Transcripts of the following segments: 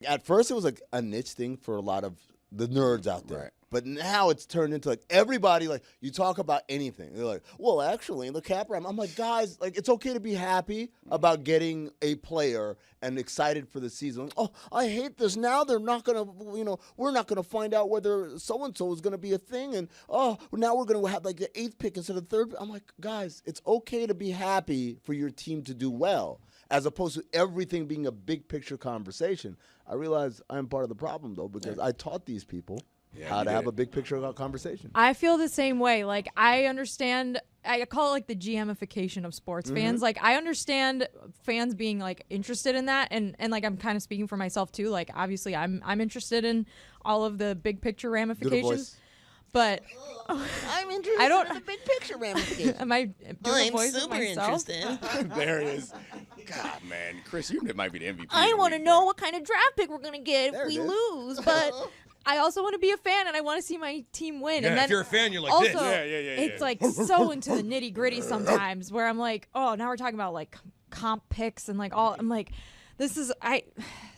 At first, it was like a niche thing for a lot of the nerds out there. Right. But now it's turned into like everybody, like you talk about anything. They're like, well, actually, the cap room. I'm like, guys, like it's okay to be happy about getting a player and excited for the season. Like, oh, I hate this. Now they're not going to, we're not going to find out whether so-and-so is going to be a thing. And, oh, now we're going to have like the 8th pick instead of the 3rd. I'm like, guys, it's okay to be happy for your team to do well, as opposed to everything being a big picture conversation. I realize I'm part of the problem, though, because I taught these people how to have a big picture conversation. I feel the same way. Like, I understand, I call it like the GM-ification of sports fans. Like, I understand fans being like interested in that, and like I'm kind of speaking for myself too. Like, obviously I'm interested in all of the big picture ramifications. But I'm interested in the big picture ramifications. am I doing a voice of myself? There it is. God, man. Chris, you might be the MVP. I want to know what kind of draft pick we're going to get if we lose, but I also want to be a fan, and I want to see my team win. Yeah, and then if you're a fan, you're like also, this. Yeah. It's like so into the nitty gritty sometimes, where I'm like, oh, now we're talking about like comp picks and like all. I'm like, this is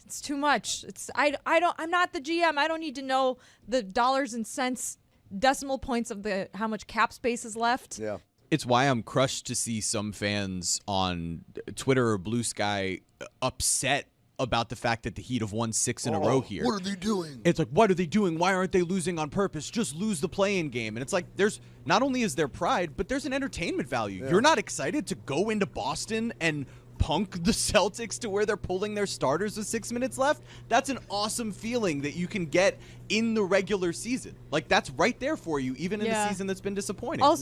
it's too much. I'm not the GM. I don't need to know the dollars and cents, decimal points of how much cap space is left. Yeah. It's why I'm crushed to see some fans on Twitter or Blue Sky upset about the fact that the Heat have won 6 in a row here. What are they doing? It's like, what are they doing? Why aren't they losing on purpose? Just lose the play-in game. And it's like, there's not only is there pride, but there's an entertainment value. You're not excited to go into Boston and punk the Celtics to where they're pulling their starters with 6 minutes left? That's an awesome feeling that you can get in the regular season. Like, that's right there for you, even in a season that's been disappointing. Also,